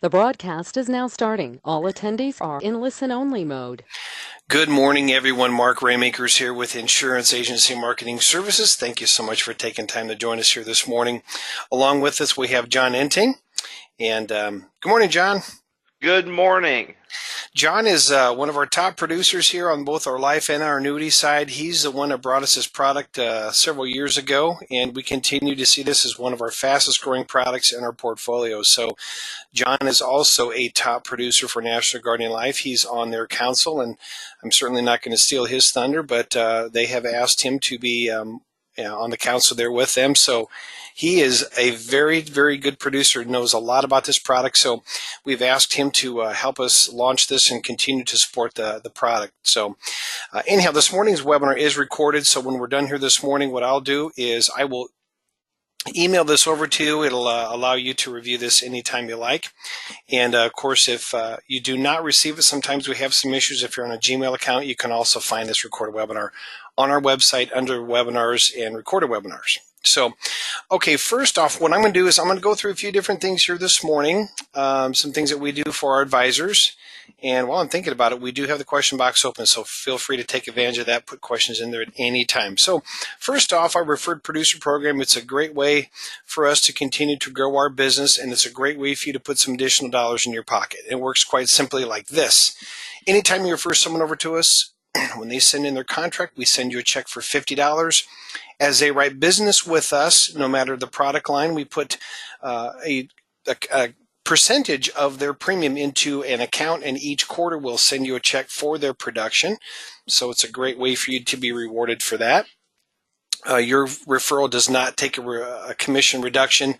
The broadcast is now starting. All attendees are in listen-only mode. Good morning, everyone. Mark Raymakers here with Insurance Agency Marketing Services. Thank you so much for taking time to join us here this morning. Along with us, we have John Enting. And good morning, John. Good morning. John is one of our top producers here on both our life and our annuity side. He's the one that brought us this product several years ago, and we continue to see this as one of our fastest growing products in our portfolio. So John is also a top producer for National Guardian Life. He's on their council, and I'm certainly not going to steal his thunder, but they have asked him to be on the council there with them. So he is a very, very good producer, knows a lot about this product. So we've asked him to help us launch this and continue to support the product. So anyhow, this morning's webinar is recorded. So when we're done here this morning, what I'll do is I will email this over to you. It'll allow you to review this anytime you like. And of course, if you do not receive it, sometimes we have some issues. If you're on a Gmail account, you can also find this recorded webinar on our website under webinars and recorded webinars. So, okay, first off, what I'm going to do is I'm going to go through a few different things here this morning, some things that we do for our advisors. And while I'm thinking about it, we do have the question box open, so feel free to take advantage of that, put questions in there at any time. So first off, our referred producer program, it's a great way for us to continue to grow our business, and it's a great way for you to put some additional dollars in your pocket. It works quite simply like this. Anytime you refer someone over to us, when they send in their contract, we send you a check for $50. As they write business with us, no matter the product line, we put a percentage of their premium into an account, and each quarter we'll send you a check for their production. So it's a great way for you to be rewarded for that. Your referral does not take a commission reduction,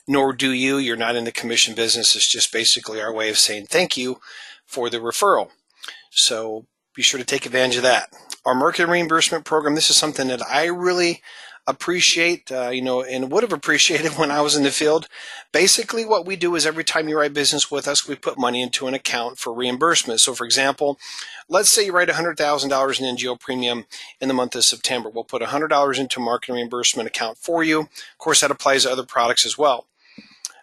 nor do you. You're not in the commission business. It's just basically our way of saying thank you for the referral. So be sure to take advantage of that. Our market reimbursement program, this is something that I really appreciate, and would have appreciated when I was in the field. Basically, what we do is every time you write business with us, we put money into an account for reimbursement. So, for example, let's say you write $100,000 in NGL premium in the month of September. We'll put $100 into a market reimbursement account for you. Of course, that applies to other products as well.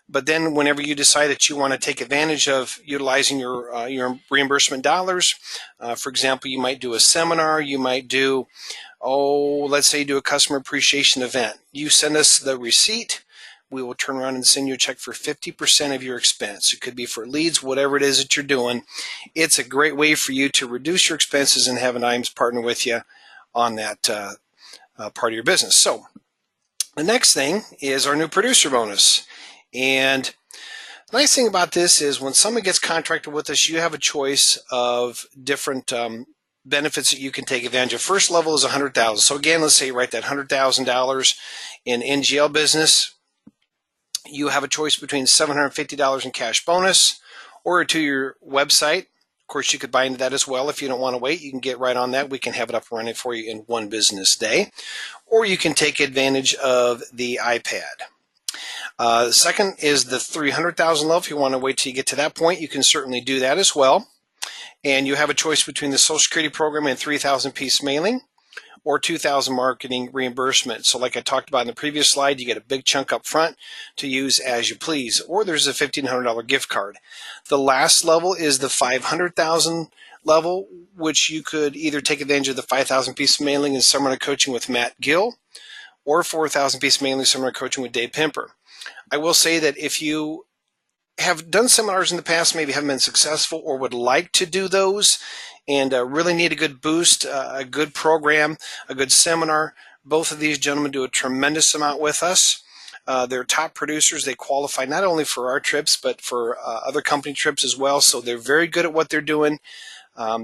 But then whenever you decide that you want to take advantage of utilizing your reimbursement dollars, for example, you might do a seminar, you might do, let's say you do a customer appreciation event. You send us the receipt, we will turn around and send you a check for 50% of your expense. It could be for leads, whatever it is that you're doing. It's a great way for you to reduce your expenses and have an IAMS partner with you on that part of your business. So the next thing is our new producer bonus. And the nice thing about this is when someone gets contracted with us, you have a choice of different benefits that you can take advantage of. First level is $100,000. So again, let's say you write that $100,000 in NGL business. You have a choice between $750 in cash bonus or to your website. Of course, you could buy into that as well. If you don't want to wait, you can get right on that. We can have it up and running for you in one business day. Or you can take advantage of the iPad. The second is the $300,000 level. If you want to wait till you get to that point, you can certainly do that as well. And you have a choice between the Social Security program and 3,000-piece mailing or 2,000 marketing reimbursement. So like I talked about in the previous slide, you get a big chunk up front to use as you please. Or there's a $1,500 gift card. The last level is the $500,000 level, which you could either take advantage of the 5,000-piece mailing and seminar coaching with Matt Gill or 4,000-piece mailing seminar coaching with Dave Pimper. I will say that if you have done seminars in the past, maybe haven't been successful or would like to do those and really need a good boost, a good program, a good seminar, both of these gentlemen do a tremendous amount with us. They're top producers. They qualify not only for our trips, but for other company trips as well. So they're very good at what they're doing.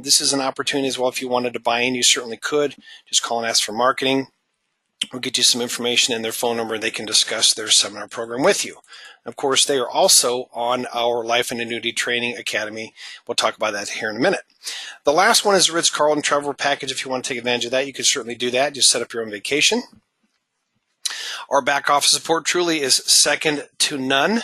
This is an opportunity as well. If you wanted to buy in, you certainly could. Just call and ask for marketing. We'll get you some information and their phone number, and they can discuss their seminar program with you. Of course, they are also on our Life and Annuity Training Academy. We'll talk about that here in a minute. The last one is the Ritz-Carlton Travel Package. If you want to take advantage of that, you can certainly do that. Just set up your own vacation. Our back office support truly is second to none.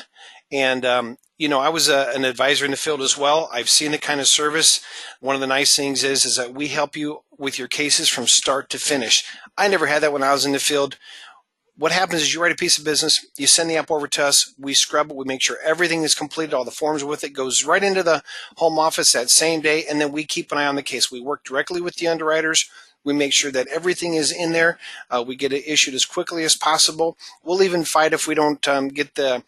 And I was an advisor in the field as well. I've seen the kind of service. One of the nice things is that we help you with your cases from start to finish. I never had that when I was in the field. what happens is you write a piece of business, you send the app over to us, we scrub it, we make sure everything is completed, all the forms with it, goes right into the home office that same day, and then we keep an eye on the case. We work directly with the underwriters. We make sure that everything is in there. We get it issued as quickly as possible. We'll even fight if we don't get the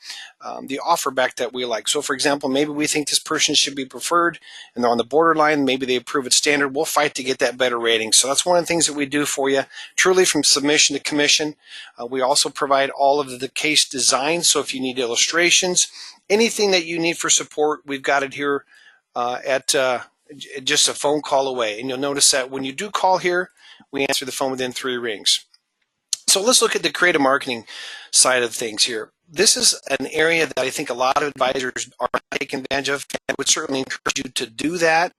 offer back that we like. So, for example, maybe we think this person should be preferred and they're on the borderline. Maybe they approve it standard. We'll fight to get that better rating. So that's one of the things that we do for you, truly from submission to commission. We also provide all of the case design. So if you need illustrations, anything that you need for support, we've got it here at just a phone call away. And you'll notice that when you do call here, we answer the phone within 3 rings. So let's look at the creative marketing side of things here. This is an area that I think a lot of advisors are taking advantage of. I would certainly encourage you to do that.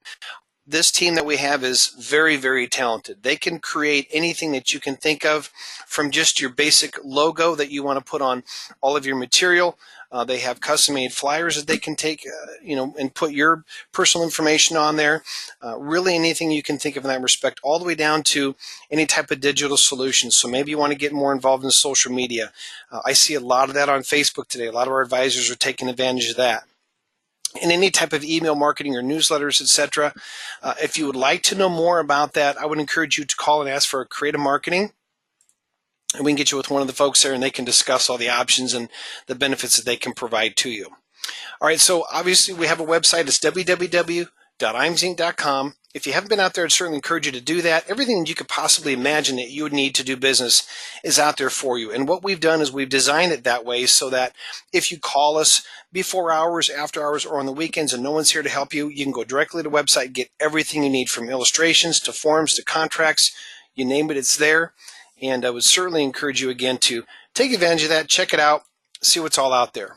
This team that we have is very, very talented. They can create anything that you can think of, from just your basic logo that you want to put on all of your material. They have custom-made flyers that they can take, and put your personal information on there. Really anything you can think of in that respect, all the way down to any type of digital solution. So maybe you want to get more involved in social media. I see a lot of that on Facebook today. A lot of our advisors are taking advantage of that. And any type of email marketing or newsletters, etc. If you would like to know more about that, I would encourage you to call and ask for a creative marketing. And we can get you with one of the folks there, and they can discuss all the options and the benefits that they can provide to you. All right, so obviously we have a website. It's www.imzinc.com. If you haven't been out there, I'd certainly encourage you to do that. Everything you could possibly imagine that you would need to do business is out there for you. And what we've done is we've designed it that way so that if you call us before hours, after hours, or on the weekends and no one's here to help you, you can go directly to the website and get everything you need, from illustrations to forms to contracts. You name it, it's there. And I would certainly encourage you again to take advantage of that, check it out, see what's all out there.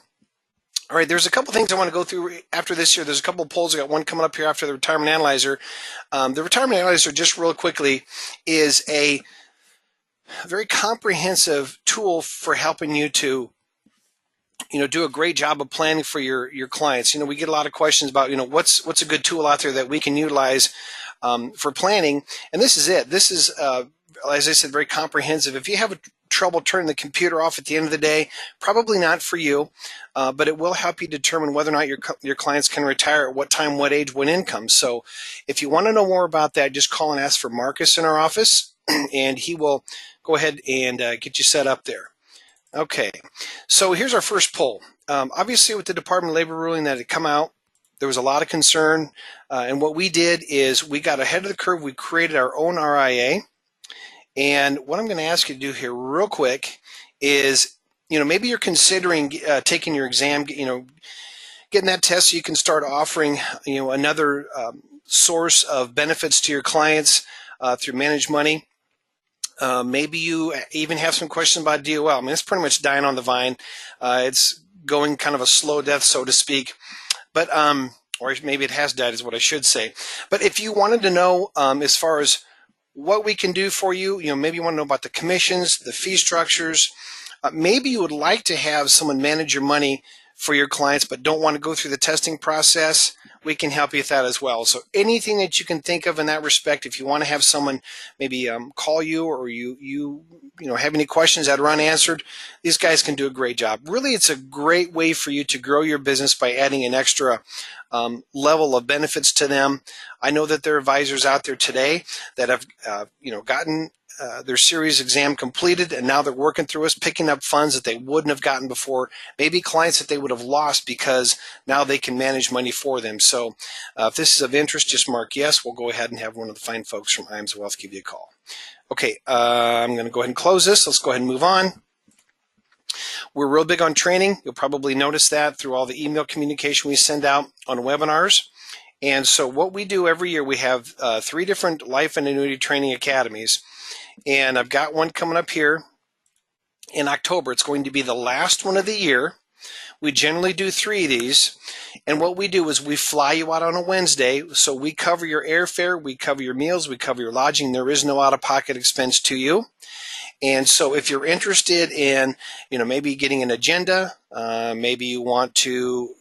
All right, there's a couple things I want to go through after this here. There's a couple of polls. I got one coming up here after the Retirement Analyzer. The Retirement Analyzer, just real quickly, is a very comprehensive tool for helping you to do a great job of planning for your clients. We get a lot of questions about, what's a good tool out there that we can utilize for planning. And this is it. This is, as I said, very comprehensive. If you have trouble turning the computer off at the end of the day, probably not for you, but it will help you determine whether or not your clients can retire at what time, what age, what income. So if you want to know more about that, just call and ask for Marcus in our office, and he will go ahead and get you set up there. Okay, so here's our first poll. Obviously, with the Department of Labor ruling that had come out, there was a lot of concern, and what we did is we got ahead of the curve. We created our own RIA, and what I'm going to ask you to do here real quick is, maybe you're considering taking your exam, getting that test so you can start offering, another source of benefits to your clients through managed money. Maybe you even have some questions about DOL. I mean, it's pretty much dying on the vine. It's going kind of a slow death, so to speak. But or maybe it has died is what I should say. But if you wanted to know as far as what we can do for you, maybe you want to know about the commissions, the fee structures. Maybe you would like to have someone manage your money for your clients but don't want to go through the testing process. We can help you with that as well. So anything that you can think of in that respect, if you want to have someone maybe call you, or you have any questions that are unanswered, these guys can do a great job. Really, it's a great way for you to grow your business by adding an extra level of benefits to them. I know that there are advisors out there today that have gotten their series exam completed, and now they're working through us, picking up funds that they wouldn't have gotten before, maybe clients that they would have lost because now they can manage money for them. So if this is of interest, just mark yes. We'll go ahead and have one of the fine folks from IAMS Wealth give you a call. Okay, I'm going to go ahead and close this. Let's go ahead and move on. We're real big on training. You'll probably notice that through all the email communication we send out on webinars. And so what we do every year, we have 3 different life and annuity training academies. And I've got one coming up here in October. It's going to be the last one of the year. We generally do 3 of these. And what we do is we fly you out on a Wednesday. So we cover your airfare, we cover your meals, we cover your lodging. There is no out-of-pocket expense to you. And so if you're interested in, maybe getting an agenda, maybe you want to,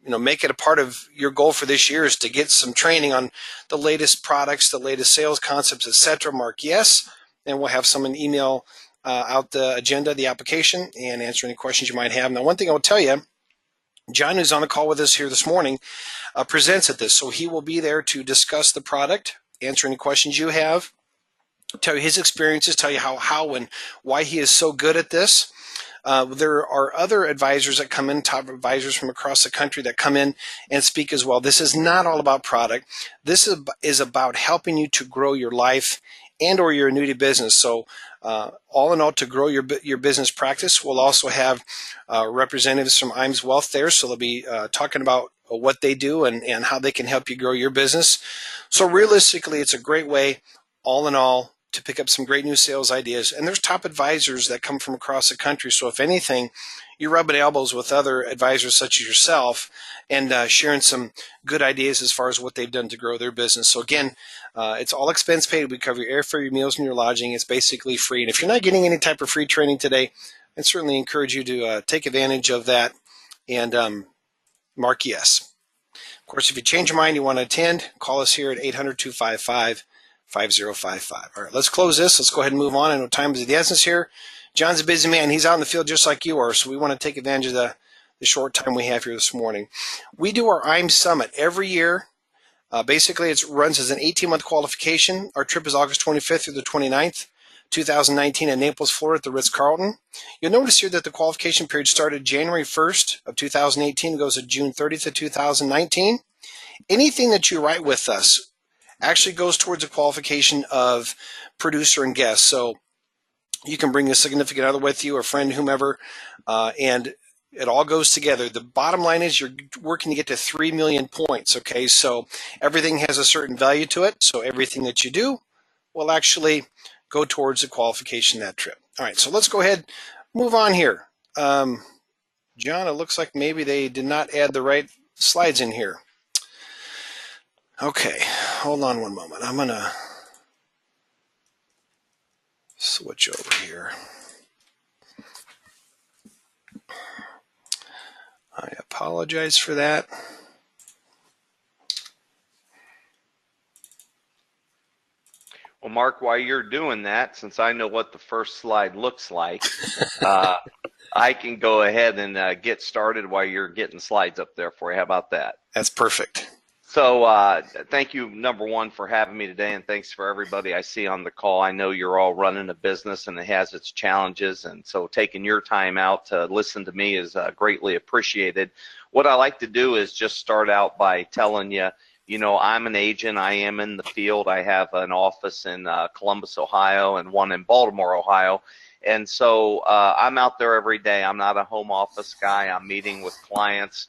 make it a part of your goal for this year is to get some training on the latest products, the latest sales concepts, etc., mark yes, and we'll have someone email out the agenda, the application, and answer any questions you might have. Now, one thing I will tell you, John, who's on the call with us here this morning, presents at this. So he will be there to discuss the product, answer any questions you have, tell you his experiences, tell you how and why he is so good at this. There are other advisors that come in, top advisors from across the country that come in and speak as well. This is not all about product. This is about helping you to grow your life and or your annuity business. So all in all, to grow your business practice, we'll also have representatives from IAMS Wealth there. So they'll be talking about what they do and how they can help you grow your business. So realistically, it's a great way, all in all, to pick up some great new sales ideas. And there's top advisors that come from across the country. So if anything, you're rubbing elbows with other advisors such as yourself and sharing some good ideas as far as what they've done to grow their business. So again, it's all expense paid. We cover your airfare, your meals, and your lodging. It's basically free. And if you're not getting any type of free training today, I'd certainly encourage you to take advantage of that and mark yes. Of course, if you change your mind, you want to attend, call us here at 800-255-5055. All right, let's close this. Let's go ahead and move on. I know time is of the essence here. John's a busy man. He's out in the field just like you are, so we want to take advantage of the short time we have here this morning. We do our IAMS Summit every year. Basically, it runs as an 18-month qualification. Our trip is August 25th through the 29th, 2019 in Naples, Florida at the Ritz-Carlton. You'll notice here that the qualification period started January 1st of 2018 and goes to June 30th of 2019. Anything that you write with us actually goes towards a qualification of producer and guest. So you can bring a significant other with you, a friend, whomever, and it all goes together. The bottom line is you're working to get to 3 million points, okay? So everything has a certain value to it, so everything that you do will actually go towards the qualification of that trip. All right, so let's go ahead, move on here. John, it looks like maybe they did not add the right slides in here. Okay, hold on one moment. I'm going to switch over here. I apologize for that. Well, Mark, while you're doing that, since I know what the first slide looks like, I can go ahead and get started while you're getting slides up there for you. How about that? That's perfect. So thank you, number one, for having me today, and thanks for everybody I see on the call. I know you're all running a business, and it has its challenges, and so taking your time out to listen to me is greatly appreciated. What I like to do is just start out by telling you, you know, I'm an agent. I am in the field. I have an office in Columbus, Ohio, and one in Baltimore, Ohio. And so I'm out there every day. I'm not a home office guy. I'm meeting with clients.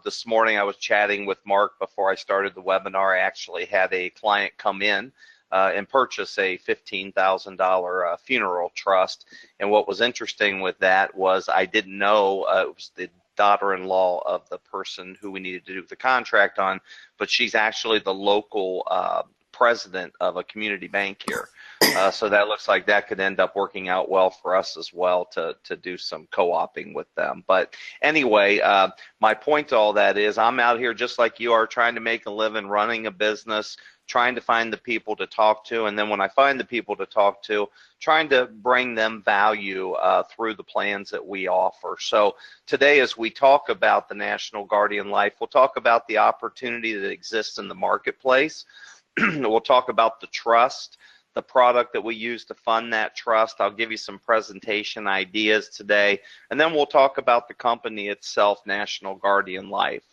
This morning I was chatting with Mark before I started the webinar. I actually had a client come in and purchase a $15,000 funeral trust. And what was interesting with that was I didn't know it was the daughter-in-law of the person who we needed to do the contract on, but she's actually the local president of a community bank here. So that looks like that could end up working out well for us as well to do some co-oping with them. But anyway, my point to all that is I'm out here just like you are, trying to make a living, running a business, trying to find the people to talk to, and then when I find the people to talk to, trying to bring them value through the plans that we offer. So today, as we talk about the National Guardian Life, we'll talk about the opportunity that exists in the marketplace. We'll talk about the trust, the product that we use to fund that trust. I'll give you some presentation ideas today, and then we'll talk about the company itself, National Guardian Life.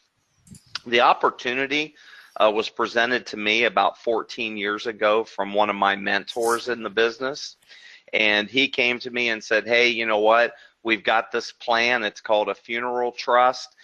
The opportunity was presented to me about 14 years ago from one of my mentors in the business, and he came to me and said, hey, you know what, we've got this plan. It's called a funeral trust.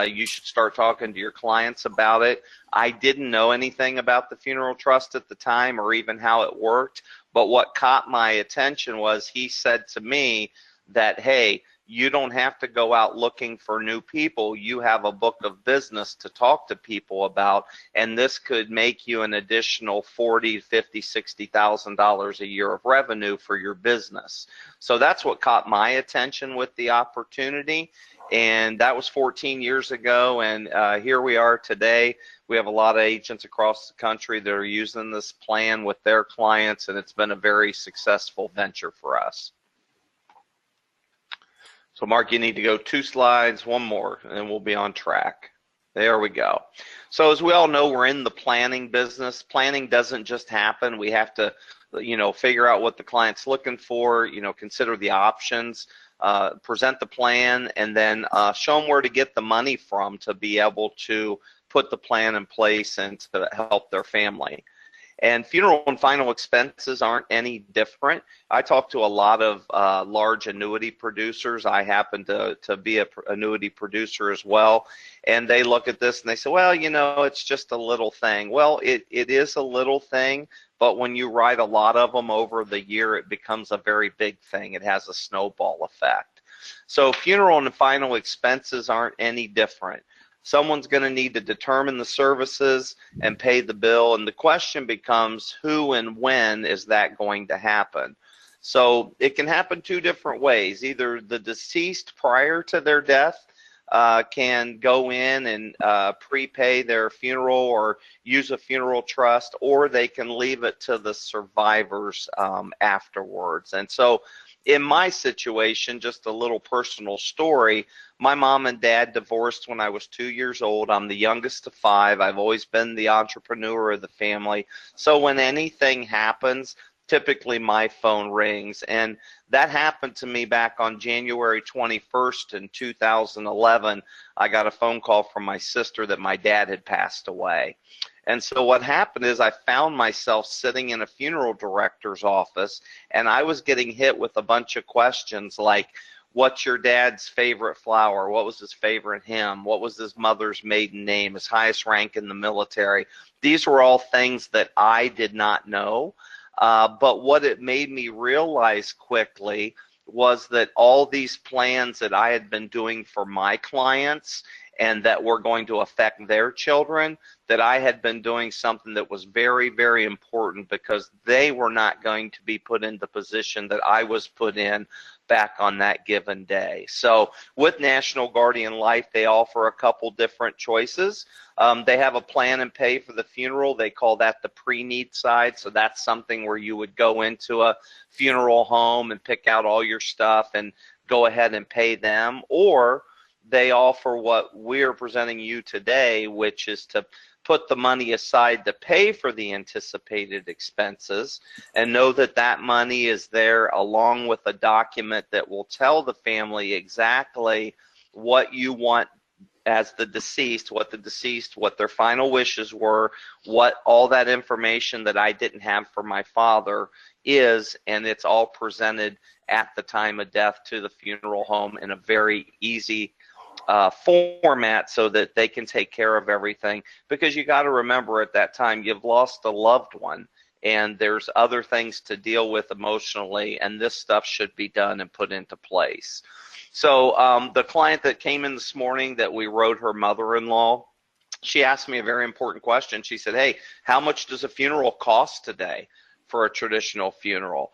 You should start talking to your clients about it. I didn't know anything about the funeral trust at the time or even how it worked, but what caught my attention was he said to me that, hey, you don't have to go out looking for new people. You have a book of business to talk to people about, and this could make you an additional $40,000, $50,000, $60,000 a year of revenue for your business. So that's what caught my attention with the opportunity. And that was 14 years ago, and here we are today. We have a lot of agents across the country that are using this plan with their clients, and it's been a very successful venture for us. So Mark, you need to go 2 slides, one more, and we'll be on track. There we go. So as we all know, we're in the planning business. Planning doesn't just happen. We have to, figure out what the client's looking for, consider the options, present the plan, and then show them where to get the money from to be able to put the plan in place and to help their family. And funeral and final expenses aren't any different. I talk to a lot of large annuity producers. I happen to be an annuity producer as well. And they look at this and they say, well, it's just a little thing. Well, it is a little thing, but when you write a lot of them over the year, it becomes a very big thing. It has a snowball effect. So funeral and final expenses aren't any different. Someone's going to need to determine the services and pay the bill, and the question becomes who and when is that going to happen. So it can happen 2 different ways. Either the deceased prior to their death can go in and prepay their funeral or use a funeral trust, or they can leave it to the survivors afterwards. And so in my situation, just a little personal story, my mom and dad divorced when I was 2 years old. I'm the youngest of 5. I've always been the entrepreneur of the family. So when anything happens, typically my phone rings. And that happened to me back on January 21st in 2011. I got a phone call from my sister that my dad had passed away. And so what happened is I found myself sitting in a funeral director's office, and I was getting hit with a bunch of questions like, what's your dad's favorite flower? What was his favorite hymn? What was his mother's maiden name? His highest rank in the military? These were all things that I did not know. But what it made me realize quickly was that all these plans that I had been doing for my clients and that were going to affect their children, that I had been doing something that was very, very important because they were not going to be put in the position that I was put in back on that given day. So with National Guardian Life, they offer a couple different choices. They have a plan and pay for the funeral. They call that the pre-need side. So that's something where you would go into a funeral home and pick out all your stuff and go ahead and pay them. Or they offer what we're presenting you today, which is to put the money aside to pay for the anticipated expenses and know that that money is there along with a document that will tell the family exactly what you want as the deceased, what their final wishes were, what all that information that I didn't have for my father is, and it's all presented at the time of death to the funeral home in a very easy format so that they can take care of everything. Because you got to remember, at that time you've lost a loved one and there's other things to deal with emotionally, and this stuff should be done and put into place. So the client that came in this morning that we wrote her mother-in-law, she asked me a very important question. She said, hey, how much does a funeral cost today for a traditional funeral?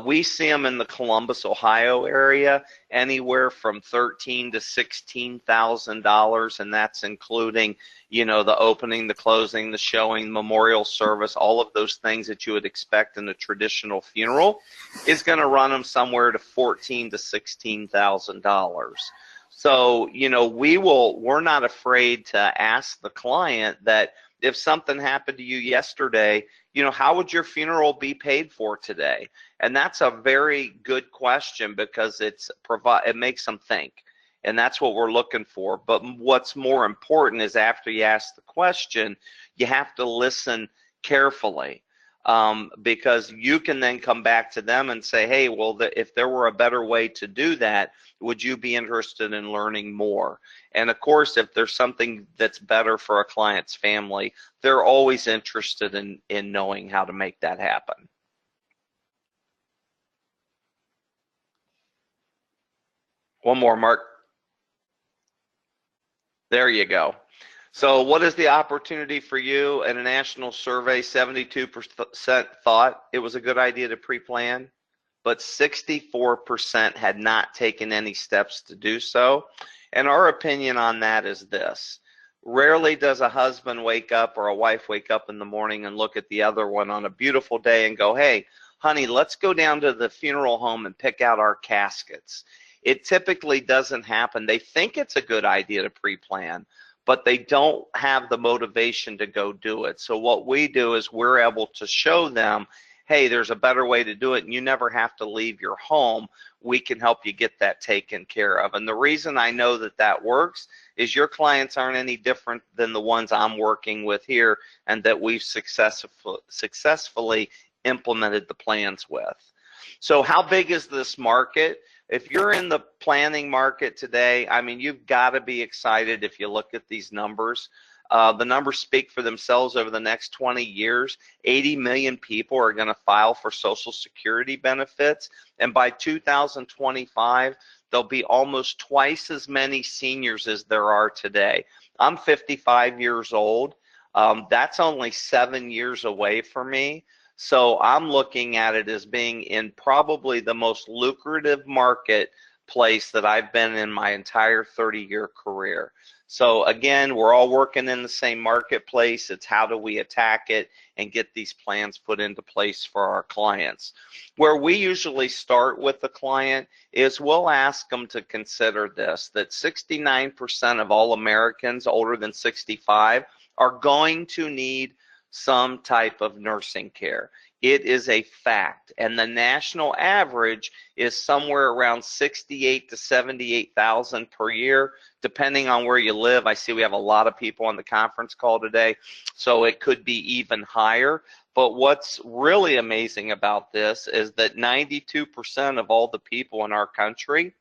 We see them in the Columbus, Ohio area anywhere from $13,000 to $16,000, and that's including, the opening, the closing, the showing, memorial service, all of those things that you would expect in a traditional funeral is going to run them somewhere to $14,000 to $16,000. So, we're not afraid to ask the client that if something happened to you yesterday, how would your funeral be paid for today? And that's a very good question because it makes them think. And that's what we're looking for. But what's more important is after you ask the question, you have to listen carefully. Because you can then come back to them and say, hey, well, if there were a better way to do that, would you be interested in learning more? And of course, if there's something that's better for a client's family, they're always interested in knowing how to make that happen. One more, Mark. There you go. So what is the opportunity for you? In a national survey, 72% thought it was a good idea to pre-plan, but 64% had not taken any steps to do so. And our opinion on that is this: rarely does a husband wake up or a wife wake up in the morning and look at the other one on a beautiful day and go, hey, honey, let's go down to the funeral home and pick out our caskets. it typically doesn't happen. They think it's a good idea to pre-plan, but they don't have the motivation to go do it. So what we do is we're able to show them, hey, there's a better way to do it, and you never have to leave your home. We can help you get that taken care of. And the reason I know that that works is your clients aren't any different than the ones I'm working with here and that we've successfully implemented the plans with. So how big is this market? If you're in the planning market today, I mean, you've got to be excited if you look at these numbers. The numbers speak for themselves. Over the next 20 years, 80 million people are going to file for Social Security benefits. And by 2025, there'll be almost twice as many seniors as there are today. I'm 55 years old. That's only 7 years away for me. So I'm looking at it as being in probably the most lucrative marketplace that I've been in my entire 30-year career. So again, we're all working in the same marketplace. It's how do we attack it and get these plans put into place for our clients. Where we usually start with the client is we'll ask them to consider this, that 69% of all Americans older than 65 are going to need some type of nursing care. It is a fact, and the national average is somewhere around 68 to 78,000 per year, depending on where you live. I see we have a lot of people on the conference call today, so it could be even higher. But what's really amazing about this is that 92% of all the people in our country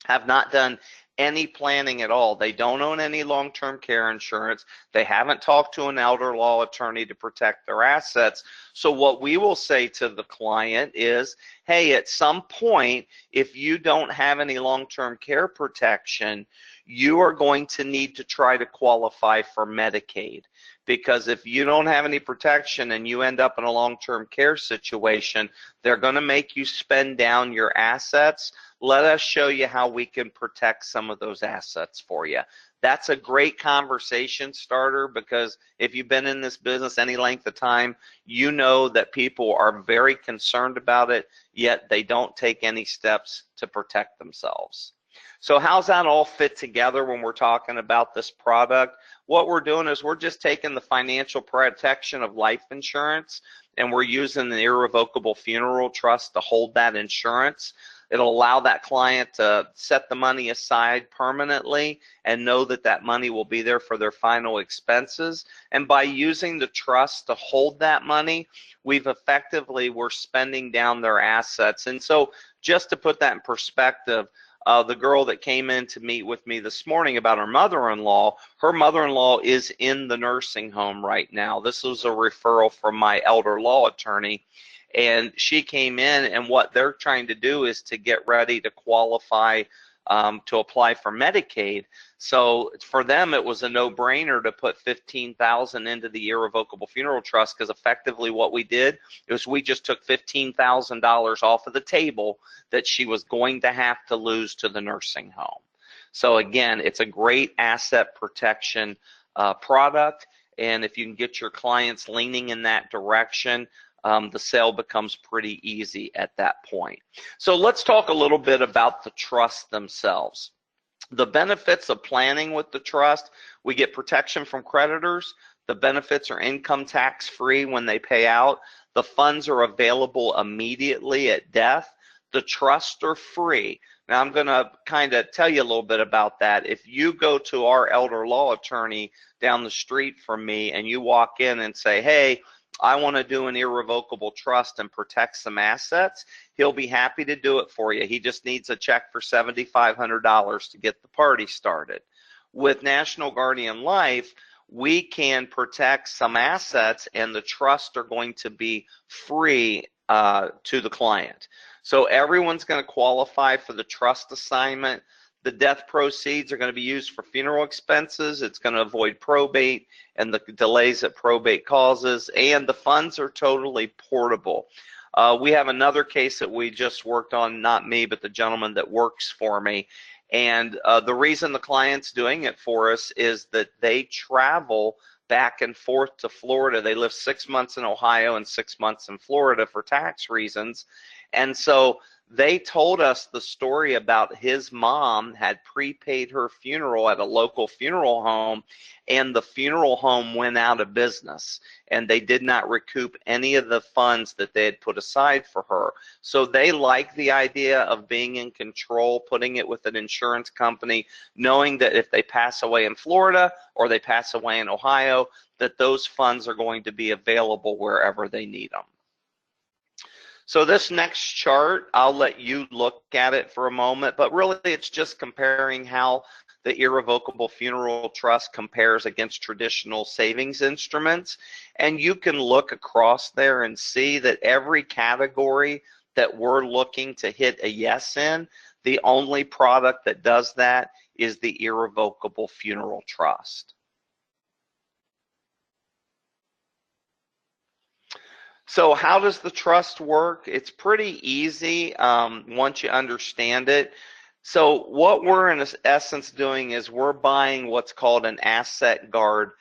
have not done any planning at all. They don't own any long-term care insurance. They haven't talked to an elder law attorney to protect their assets. So what we will say to the client is, hey, at some point, if you don't have any long-term care protection, you are going to need to try to qualify for Medicaid. Because if you don't have any protection and you end up in a long-term care situation, they're going to make you spend down your assets. Let us show you how we can protect some of those assets for you. That's a great conversation starter, because if you've been in this business any length of time, you know that people are very concerned about it, yet they don't take any steps to protect themselves. So how's that all fit together when we're talking about this product? What we're doing is we're just taking the financial protection of life insurance and we're using the irrevocable funeral trust to hold that insurance. It'll allow that client to set the money aside permanently and know that that money will be there for their final expenses. And by using the trust to hold that money, we're spending down their assets. And so just to put that in perspective, the girl that came in to meet with me this morning about her mother-in-law is in the nursing home right now. This was a referral from my elder law attorney. And she came in, and what they're trying to do is to get ready to qualify to apply for Medicaid. So for them, it was a no-brainer to put $15,000 into the irrevocable funeral trust, because effectively what we did is we just took $15,000 off of the table that she was going to have to lose to the nursing home. So again, it's a great asset protection product, and if you can get your clients leaning in that direction, the sale becomes pretty easy at that point. So let's talk a little bit about the trusts themselves. The benefits of planning with the trust: we get protection from creditors. The benefits are income tax free when they pay out. The funds are available immediately at death. The trusts are free. Now I'm going to kind of tell you a little bit about that. If you go to our elder law attorney down the street from me and you walk in and say, hey, I want to do an irrevocable trust and protect some assets, he'll be happy to do it for you. He just needs a check for $7,500 to get the party started. With National Guardian Life, we can protect some assets, and the trusts are going to be free to the client. So everyone's going to qualify for the trust assignment. The death proceeds are going to be used for funeral expenses. It's going to avoid probate and the delays that probate causes, and the funds are totally portable. We have another case that we just worked on, not me, but the gentleman that works for me. And the reason the client's doing it for us is that they travel back and forth to Florida. They live 6 months in Ohio and 6 months in Florida for tax reasons. And so they told us the story about his mom had prepaid her funeral at a local funeral home, and the funeral home went out of business, and they did not recoup any of the funds that they had put aside for her. So they like the idea of being in control, putting it with an insurance company, knowing that if they pass away in Florida or they pass away in Ohio, that those funds are going to be available wherever they need them. So this next chart, I'll let you look at it for a moment, but really it's just comparing how the irrevocable funeral trust compares against traditional savings instruments. And you can look across there and see that every category that we're looking to hit a yes in, the only product that does that is the irrevocable funeral trust. So how does the trust work? It's pretty easy once you understand it. So what we're in essence doing is we're buying what's called an asset guard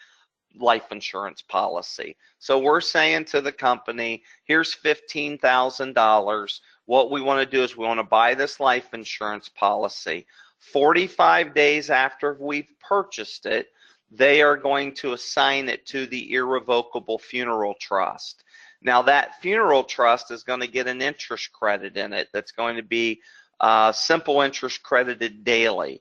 life insurance policy. So we're saying to the company, here's $15,000. What we want to do is we want to buy this life insurance policy. 45 days after we've purchased it, they are going to assign it to the irrevocable funeral trust. Now that funeral trust is going to get an interest credit in it that's going to be simple interest credited daily.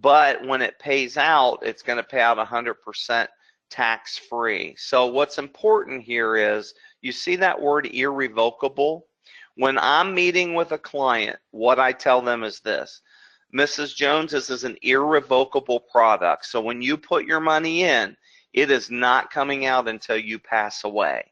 But when it pays out, it's going to pay out 100% tax-free. So what's important here is, you see that word irrevocable? When I'm meeting with a client, what I tell them is this: Mrs. Jones, this is an irrevocable product. So when you put your money in, it is not coming out until you pass away.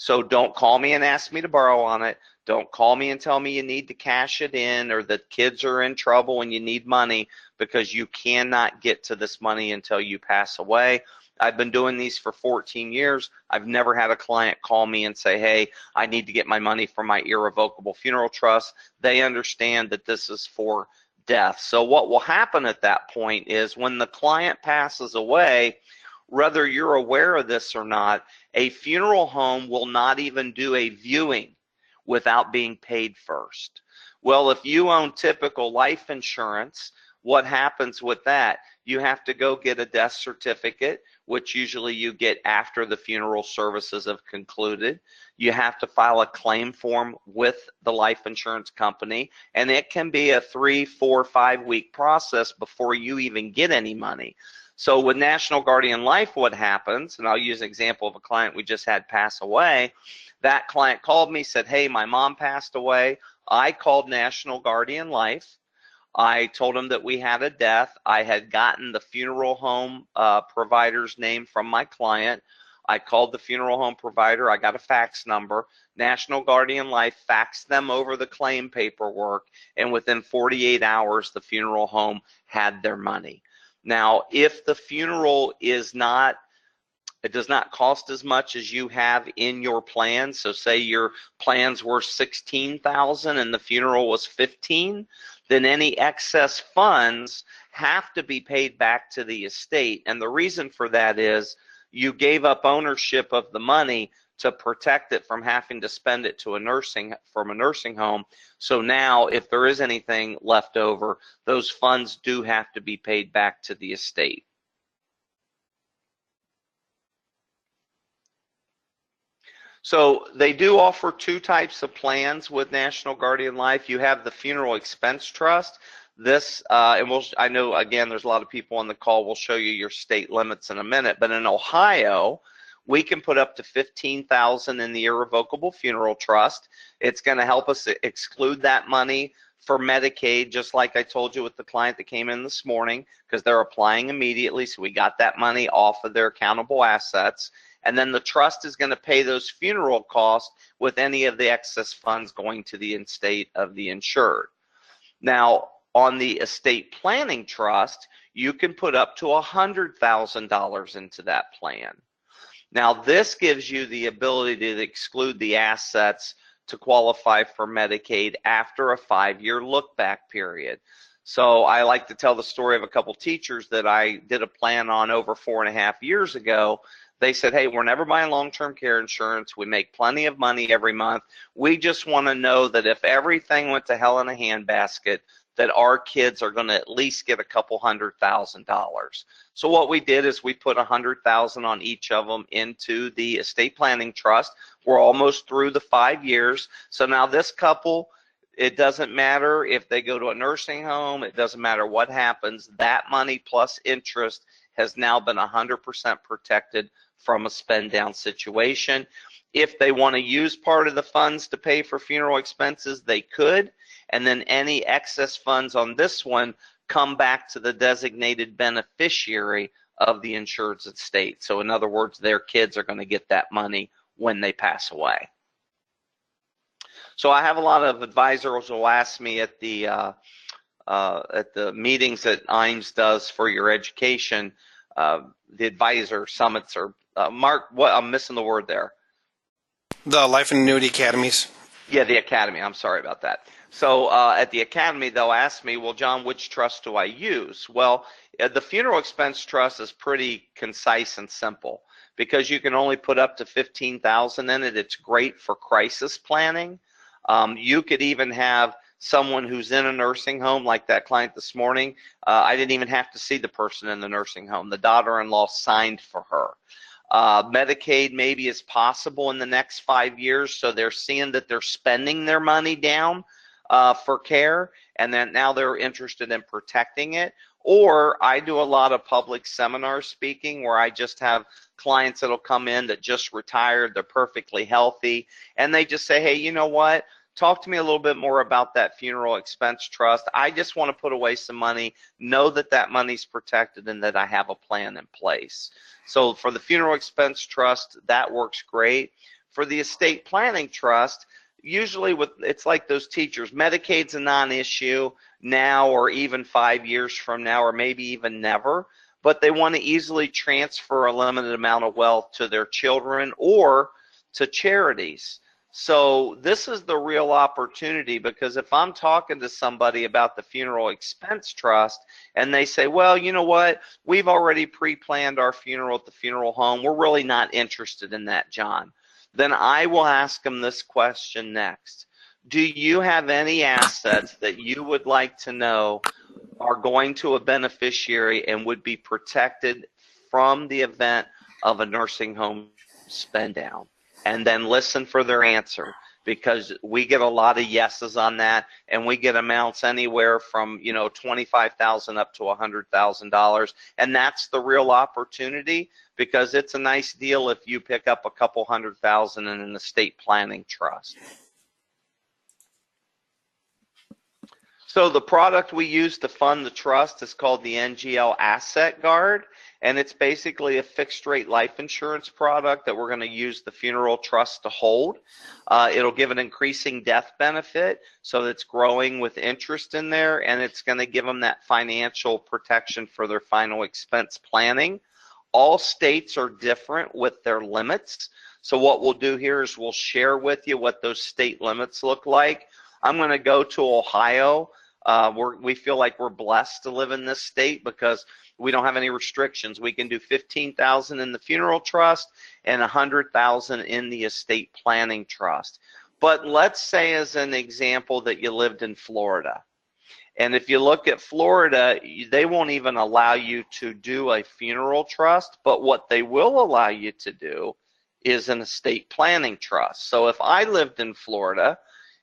So don't call me and ask me to borrow on it. Don't call me and tell me you need to cash it in, or that kids are in trouble and you need money, because you cannot get to this money until you pass away. I've been doing these for 14 years. I've never had a client call me and say, hey, I need to get my money from my irrevocable funeral trust. They understand that this is for death. So what will happen at that point is, when the client passes away, whether you're aware of this or not, a funeral home will not even do a viewing without being paid first. Well, if you own typical life insurance, what happens with that? You have to go get a death certificate, which usually you get after the funeral services have concluded. You have to file a claim form with the life insurance company, and it can be a 3, 4, 5 week process before you even get any money. So with National Guardian Life, what happens, and I'll use an example of a client we just had pass away. That client called me, said, hey, my mom passed away. I called National Guardian Life. I told them that we had a death. I had gotten the funeral home provider's name from my client. I called the funeral home provider. I got a fax number. National Guardian Life faxed them over the claim paperwork, and within 48 hours, the funeral home had their money. Now, if the funeral is not, it does not cost as much as you have in your plan. So say your plans were $16,000 and the funeral was $15,000, then any excess funds have to be paid back to the estate. And the reason for that is, you gave up ownership of the money to protect it from having to spend it to a nursing home. So now, if there is anything left over, those funds do have to be paid back to the estate. So they do offer 2 types of plans with National Guardian Life. You have the Funeral Expense Trust. This, and I know, again, there's a lot of people on the call. We'll show you your state limits in a minute. But in Ohio, we can put up to $15,000 in the irrevocable funeral trust. It's going to help us exclude that money for Medicaid, just like I told you with the client that came in this morning, because they're applying immediately. So we got that money off of their accountable assets. And then the trust is going to pay those funeral costs with any of the excess funds going to the estate of the insured. Now, on the estate planning trust, you can put up to $100,000 into that plan. Now, this gives you the ability to exclude the assets to qualify for Medicaid after a 5-year look-back period. So I like to tell the story of a couple teachers that I did a plan on over 4.5 years ago. They said, hey, we're never buying long-term care insurance. We make plenty of money every month. We just want to know that if everything went to hell in a handbasket, that our kids are going to at least get a couple $100,000. So what we did is we put $100,000 on each of them into the estate planning trust. We're almost through the 5 years. So now this couple, it doesn't matter if they go to a nursing home, it doesn't matter what happens, that money plus interest has now been 100% protected from a spend down situation. If they want to use part of the funds to pay for funeral expenses, they could, and then any excess funds on this one come back to the designated beneficiary of the insured's estate. So in other words, their kids are going to get that money when they pass away. So I have a lot of advisors who will ask me at the meetings that IAMS does for your education, the advisor summits, or Mark, what, I'm missing the word there. The Life and Annuity Academies. Yeah, the academy. I'm sorry about that. So at the academy, they'll ask me, well, John, which trust do I use? Well, the funeral expense trust is pretty concise and simple because you can only put up to $15,000 in it. It's great for crisis planning. You could even have someone who's in a nursing home, like that client this morning. I didn't even have to see the person in the nursing home. The daughter-in-law signed for her. Medicaid maybe is possible in the next 5 years, so they're seeing that they're spending their money down for care, and then now they're interested in protecting it. Or I do a lot of public seminar speaking where I just have clients that'll come in that just retired, they're perfectly healthy, and they just say, hey, you know what? Talk to me a little bit more about that funeral expense trust. I just want to put away some money, know that that money's protected and that I have a plan in place. So for the funeral expense trust, that works great. For the estate planning trust, usually it's like those teachers. Medicaid's a non-issue now or even 5 years from now or maybe even never, but they want to easily transfer a limited amount of wealth to their children or to charities. So this is the real opportunity, because if I'm talking to somebody about the funeral expense trust and they say, well, you know what, we've already pre-planned our funeral at the funeral home, we're really not interested in that, John, then I will ask them this question next. Do you have any assets that you would like to know are going to a beneficiary and would be protected from the event of a nursing home spend down? And then listen for their answer, because we get a lot of yeses on that, and we get amounts anywhere from, you know, $25,000 up to $100,000, and that's the real opportunity, because it's a nice deal if you pick up a couple $100,000 in an estate planning trust. So the product we use to fund the trust is called the NGL Asset Guard, and it's basically a fixed rate life insurance product that we're going to use the funeral trust to hold. It'll give an increasing death benefit, so it's growing with interest in there, and it's going to give them that financial protection for their final expense planning. All states are different with their limits, so what we'll do here is we'll share with you what those state limits look like. I'm going to go to Ohio. We feel like we're blessed to live in this state because we don't have any restrictions. We can do $15,000 in the funeral trust and $100,000 in the estate planning trust. But let's say, as an example, that you lived in Florida. And if you look at Florida, they won't even allow you to do a funeral trust, but what they will allow you to do is an estate planning trust. So if I lived in Florida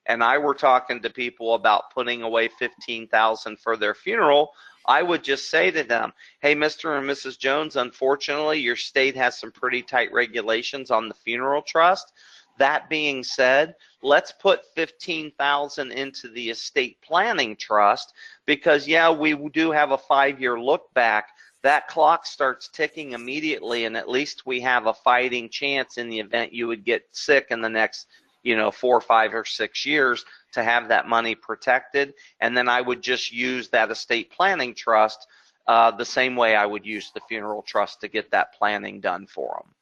and I were talking to people about putting away $15,000 for their funeral, I would just say to them, hey, Mr. and Mrs. Jones, unfortunately, your state has some pretty tight regulations on the funeral trust. That being said, let's put $15,000 into the estate planning trust because, yeah, we do have a 5-year look back. That clock starts ticking immediately, and at least we have a fighting chance in the event you would get sick in the next 4, 5, or 6 years to have that money protected. And then I would just use that estate planning trust the same way I would use the funeral trust to get that planning done for them.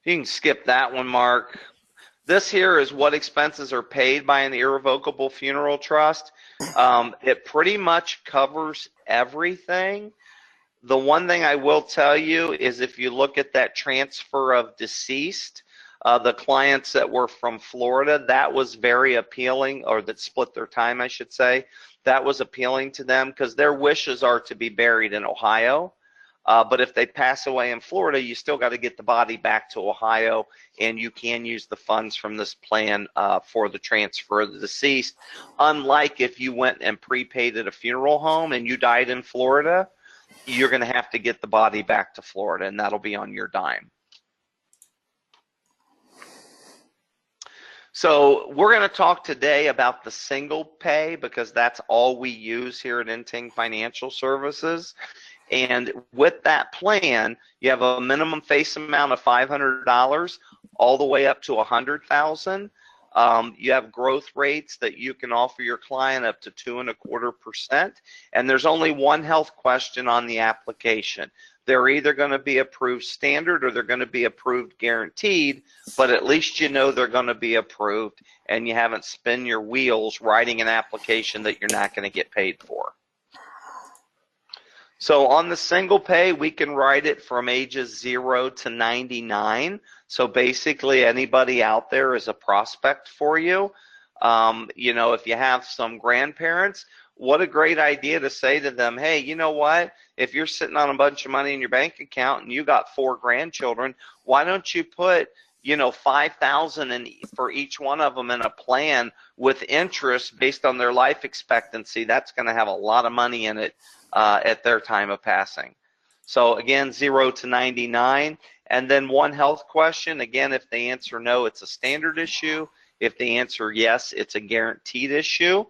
You can skip that one, Mark. This here is what expenses are paid by an irrevocable funeral trust. It pretty much covers everything. The one thing I will tell you is if you look at that transfer of deceased, the clients that were from Florida, that was very appealing, or that split their time, I should say. That was appealing to them because their wishes are to be buried in Ohio. But if they pass away in Florida, you still got to get the body back to Ohio, and you can use the funds from this plan for the transfer of the deceased. Unlike if you went and prepaid at a funeral home and you died in Florida, you're going to have to get the body back to Florida, and that'll be on your dime. So we're going to talk today about the single pay because that's all we use here at NTING Financial Services. And with that plan, you have a minimum face amount of $500 all the way up to $100,000. You have growth rates that you can offer your client up to 2.25%. And there's only one health question on the application. They're either going to be approved standard or they're going to be approved guaranteed, but at least you know they're going to be approved and you haven't spun your wheels writing an application that you're not going to get paid for. So on the single pay, we can write it from ages 0 to 99. So basically anybody out there is a prospect for you. You know, if you have some grandparents, what a great idea to say to them, hey, you know what? If you're sitting on a bunch of money in your bank account and you got 4 grandchildren, why don't you put, you know, $5,000 for each one of them in a plan with interest based on their life expectancy? That's going to have a lot of money in it at their time of passing. So again, 0 to 99. And then one health question. Again, if they answer no, it's a standard issue. If they answer yes, it's a guaranteed issue.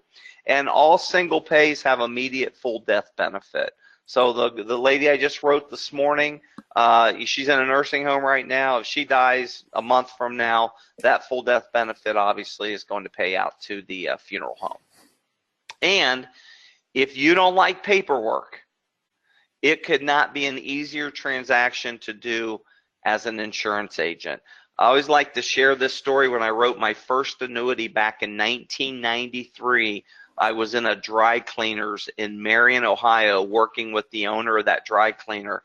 And all single pays have immediate full death benefit. So the lady I just wrote this morning, she's in a nursing home right now. If she dies a month from now, that full death benefit obviously is going to pay out to the funeral home. And if you don't like paperwork, it could not be an easier transaction to do as an insurance agent. I always like to share this story. When I wrote my first annuity back in 1993, I was in a dry cleaners in Marion, Ohio, working with the owner of that dry cleaner.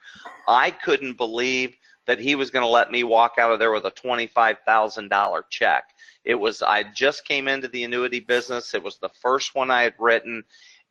I couldn't believe that he was going to let me walk out of there with a $25,000 check. I just came into the annuity business. It was the first one I had written,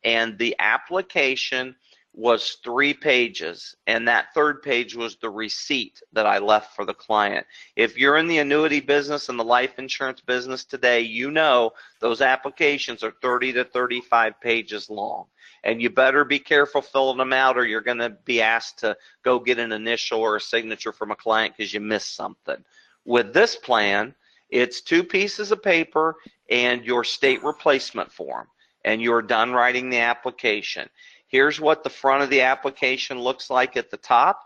and the application was 3 pages, and that 3rd page was the receipt that I left for the client. If you're in the annuity business and the life insurance business today, you know those applications are 30 to 35 pages long, and you better be careful filling them out or you're going to be asked to go get an initial or a signature from a client because you missed something. With this plan, it's 2 pieces of paper and your state replacement form, and you're done writing the application. Here's what the front of the application looks like at the top.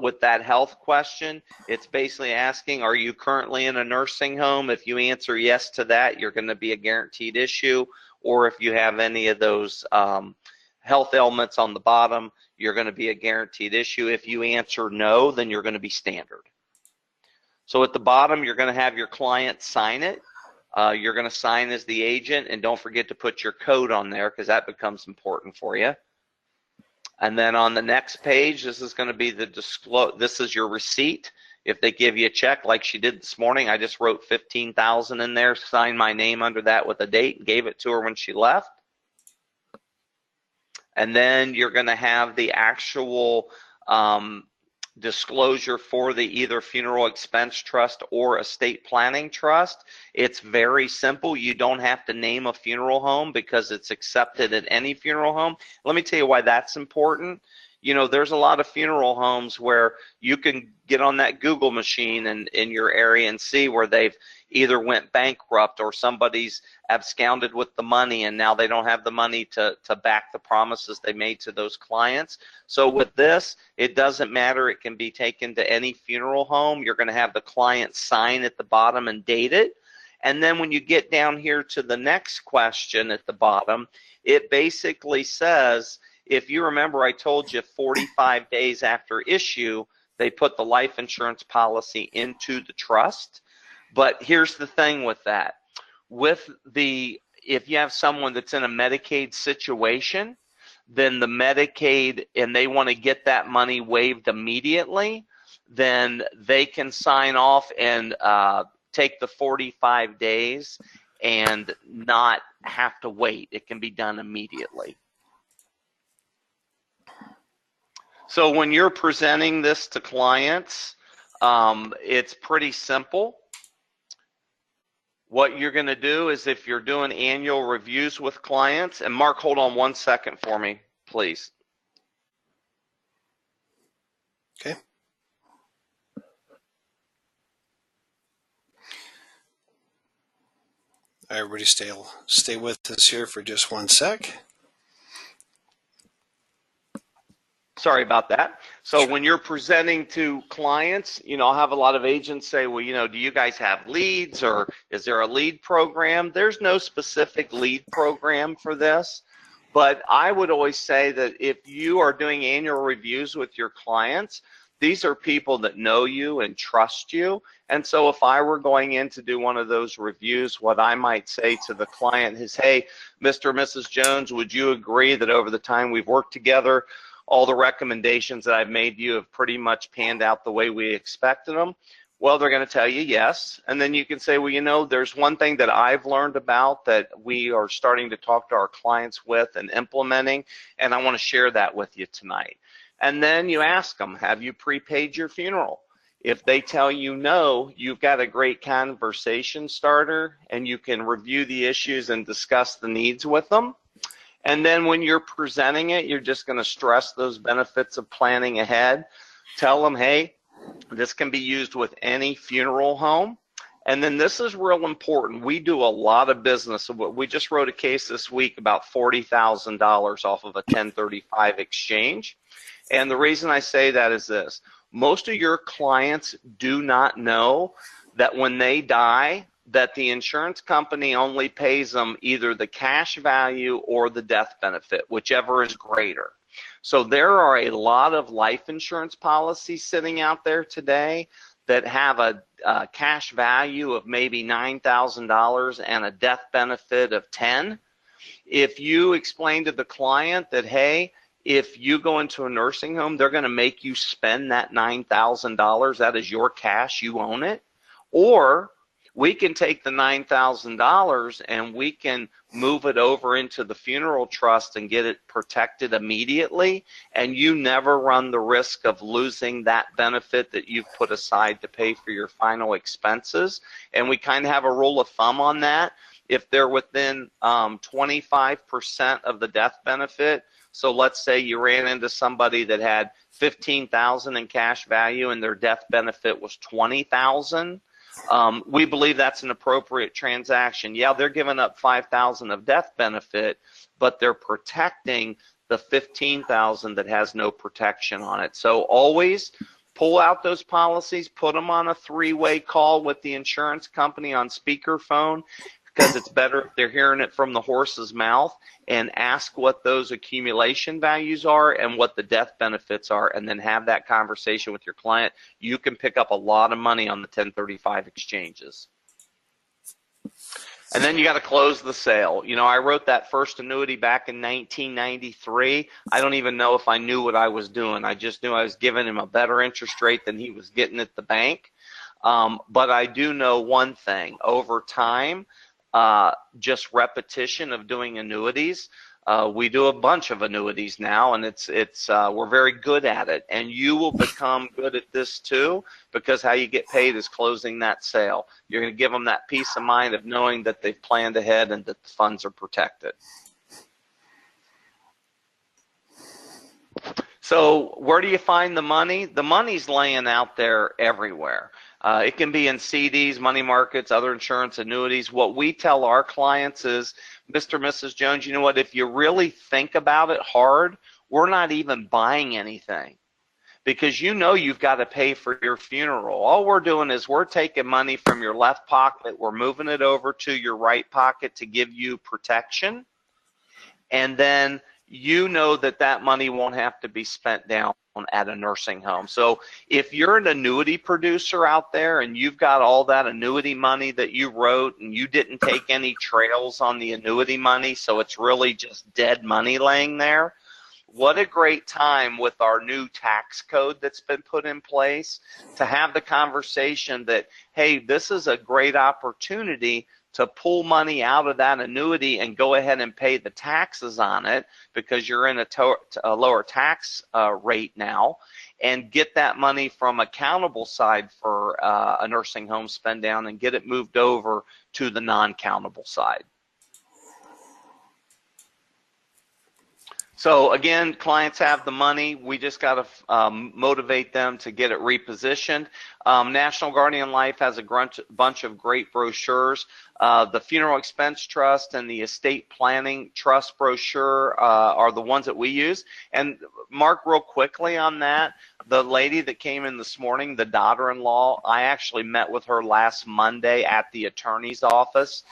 With that health question, it's basically asking, are you currently in a nursing home? If you answer yes to that, you're going to be a guaranteed issue. Or if you have any of those health ailments on the bottom, you're going to be a guaranteed issue. If you answer no, then you're going to be standard. So at the bottom, you're going to have your client sign it. You're going to sign as the agent, and don't forget to put your code on there because that becomes important for you. And then on the next page, this is going to be this is your receipt. If they give you a check like she did this morning, I just wrote $15,000 in there, signed my name under that with a date, and gave it to her when she left. And then you're going to have the actual disclosure for the either funeral expense trust or estate planning trust. It's very simple. You don't have to name a funeral home because it's accepted at any funeral home. Let me tell you why that's important. You know, there's a lot of funeral homes where you can get on that Google machine in your area and see where they've either went bankrupt or somebody's absconded with the money and now they don't have the money to back the promises they made to those clients. So with this, it doesn't matter. It can be taken to any funeral home. You're going to have the client sign at the bottom and date it. And then when you get down here to the next question at the bottom, it basically says, if you remember, I told you 45 days after issue, they put the life insurance policy into the trust. But here's the thing with that. If you have someone that's in a Medicaid situation, then the Medicaid, and they want to get that money waived immediately, then they can sign off and take the 45 days and not have to wait. It can be done immediately. So when you're presenting this to clients, it's pretty simple. What you're going to do is, if you're doing annual reviews with clients, and Mark, hold on 1 second for me, please. Okay. Everybody stay with us here for just 1 sec. Sorry about that. So when you're presenting to clients, I'll have a lot of agents say, well, do you guys have leads, or is there a lead program? There's no specific lead program for this, but I would always say that if you are doing annual reviews with your clients, these are people that know you and trust you. And so if I were going in to do one of those reviews, what I might say to the client is, hey, Mr. or Mrs. Jones, would you agree that over the time we've worked together, all the recommendations that I've made you have pretty much panned out the way we expected them? Well, they're going to tell you yes. And then you can say, well, there's one thing that I've learned about that we are starting to talk to our clients with and implementing, and I want to share that with you tonight. And then you ask them, have you prepaid your funeral? If they tell you no, you've got a great conversation starter, and you can review the issues and discuss the needs with them. And then when you're presenting it, you're just going to stress those benefits of planning ahead. Tell them, hey, this can be used with any funeral home. And then this is real important. We do a lot of business. We just wrote a case this week about $40,000 off of a 1035 exchange. And the reason I say that is this. Most of your clients do not know that when they die, that the insurance company only pays them either the cash value or the death benefit, whichever is greater. So there are a lot of life insurance policies sitting out there today that have a cash value of maybe $9,000 and a death benefit of $10,000. If you explain to the client that, hey, if you go into a nursing home, they're going to make you spend that $9,000, that is your cash, you own it, or we can take the $9,000 and we can move it over into the funeral trust and get it protected immediately, and you never run the risk of losing that benefit that you've put aside to pay for your final expenses. And we kind of have a rule of thumb on that. If they're within 25% of the death benefit, so let's say you ran into somebody that had $15,000 in cash value and their death benefit was $20,000, we believe that's an appropriate transaction. Yeah, they're giving up $5,000 of death benefit, but they're protecting the $15,000 that has no protection on it. So always pull out those policies, put them on a three-way call with the insurance company on speakerphone, because it's better if they're hearing it from the horse's mouth, and ask what those accumulation values are and what the death benefits are, and then have that conversation with your client. You can pick up a lot of money on the 1035 exchanges. And then you got to close the sale. I wrote that first annuity back in 1993. I don't even know if I knew what I was doing. I just knew I was giving him a better interest rate than he was getting at the bank. But I do know one thing. Over time, just repetition of doing annuities. We do a bunch of annuities now, and we're very good at it. And you will become good at this too, because how you get paid is closing that sale. You're going to give them that peace of mind of knowing that they've planned ahead and that the funds are protected. So where do you find the money? The money's laying out there everywhere. It can be in CDs, money markets, other insurance, annuities. What we tell our clients is, Mr. and Mrs. Jones, you know what, if you really think about it hard, we're not even buying anything, because you've got to pay for your funeral. All we're doing is we're taking money from your left pocket, we're moving it over to your right pocket to give you protection, and then that money won't have to be spent down at a nursing home. So if you're an annuity producer out there and you've got all that annuity money that you wrote and you didn't take any trails on the annuity money, so it's really just dead money laying there, what a great time with our new tax code that's been put in place to have the conversation that, hey, this is a great opportunity to pull money out of that annuity and go ahead and pay the taxes on it because you're in a lower tax rate now, and get that money from accountable side for a nursing home spend down and get it moved over to the non-countable side. So again, clients have the money. We just got to motivate them to get it repositioned. National Guardian Life has a bunch of great brochures. The Funeral Expense Trust and the Estate Planning Trust brochure are the ones that we use. And Mark, real quickly on that, the lady that came in this morning, the daughter-in-law, I actually met with her last Monday at the attorney's office.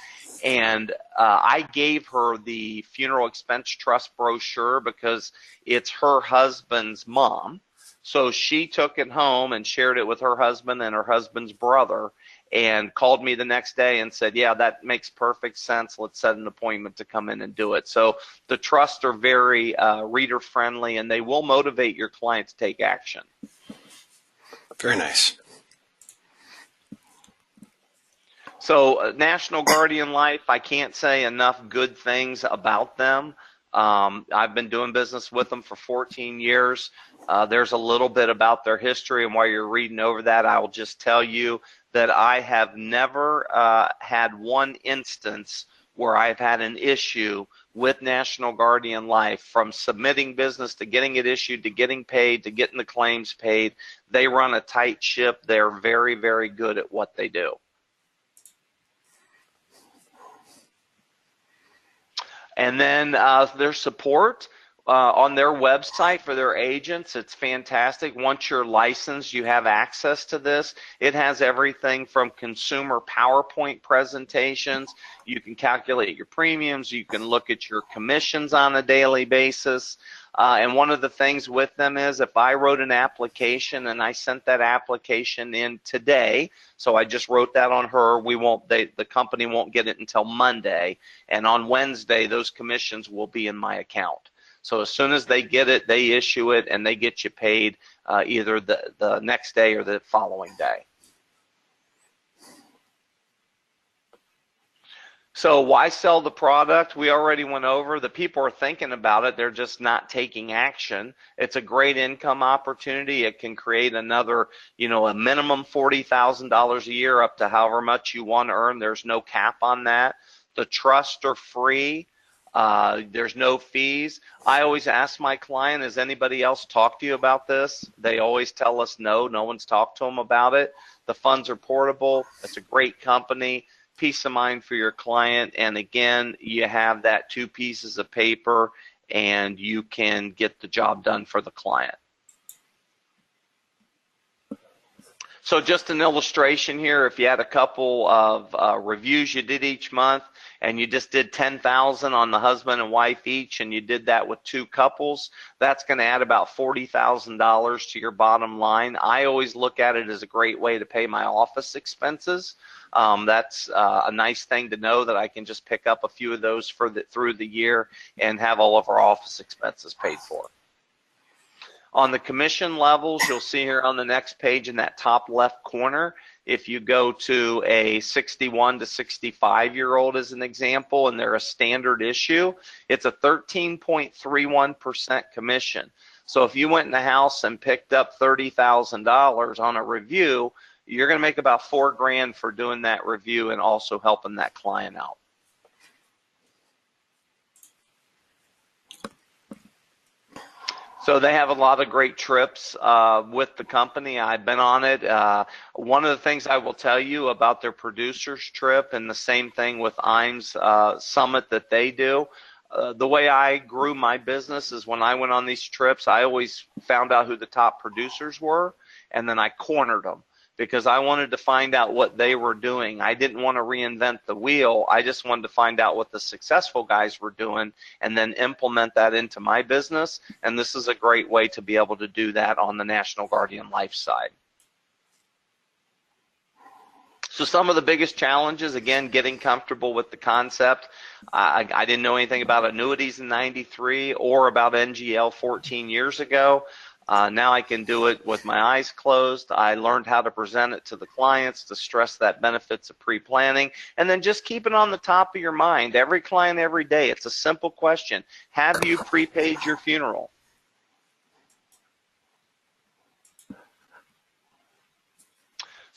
And I gave her the Funeral Expense Trust brochure because it's her husband's mom. So she took it home and shared it with her husband and her husband's brother, and called me the next day and said, yeah, that makes perfect sense. Let's set an appointment to come in and do it. So the trusts are very reader friendly, and they will motivate your client to take action. Very nice. So National Guardian Life, I can't say enough good things about them. I've been doing business with them for 14 years. There's a little bit about their history, and while you're reading over that, I will just tell you that I have never had one instance where I've had an issue with National Guardian Life, from submitting business to getting it issued to getting paid to getting the claims paid. They run a tight ship. They're very, very good at what they do. And then their support on their website for their agents, it's fantastic. Once you're licensed, you have access to this. It has everything from consumer PowerPoint presentations. You can calculate your premiums. You can look at your commissions on a daily basis. And one of the things with them is, if I wrote an application and I sent that application in today, so I just wrote that on her, the company won't get it until Monday, and on Wednesday those commissions will be in my account. So as soon as they get it, they issue it, and they get you paid either the next day or the following day. So why sell the product? We already went over. The people are thinking about it. They're just not taking action. It's a great income opportunity. It can create another, a minimum $40,000 a year up to however much you want to earn. There's no cap on that. The trusts are free. There's no fees. I always ask my client, has anybody else talked to you about this? They always tell us no one's talked to them about it. The funds are portable. It's a great company. Peace of mind for your client, and again, you have that 2 pieces of paper and you can get the job done for the client. So just an illustration here, if you had a couple of reviews you did each month and you just did $10,000 on the husband and wife each, and you did that with 2 couples, that's going to add about $40,000 to your bottom line. I always look at it as a great way to pay my office expenses. That's a nice thing to know, that I can just pick up a few of those through the year and have all of our office expenses paid for. On the commission levels, you'll see here on the next page in that top left corner, if you go to a 61 to 65-year-old as an example, and they're a standard issue, it's a 13.31% commission. So if you went in the house and picked up $30,000 on a review, you're going to make about $4 grand for doing that review and also helping that client out. So they have a lot of great trips with the company. I've been on it. One of the things I will tell you about their producers trip, and the same thing with IAMS summit that they do, the way I grew my business is when I went on these trips, I always found out who the top producers were, and then I cornered them, because I wanted to find out what they were doing. I didn't want to reinvent the wheel. I just wanted to find out what the successful guys were doing and then implement that into my business. And this is a great way to be able to do that on the National Guardian Life side. So some of the biggest challenges, again, getting comfortable with the concept. I didn't know anything about annuities in '93 or about NGL 14 years ago. Now I can do it with my eyes closed. I learned how to present it to the clients, to stress that benefits of pre-planning, and then just keep it on the top of your mind. Every client, every day. It's a simple question. Have you prepaid your funeral?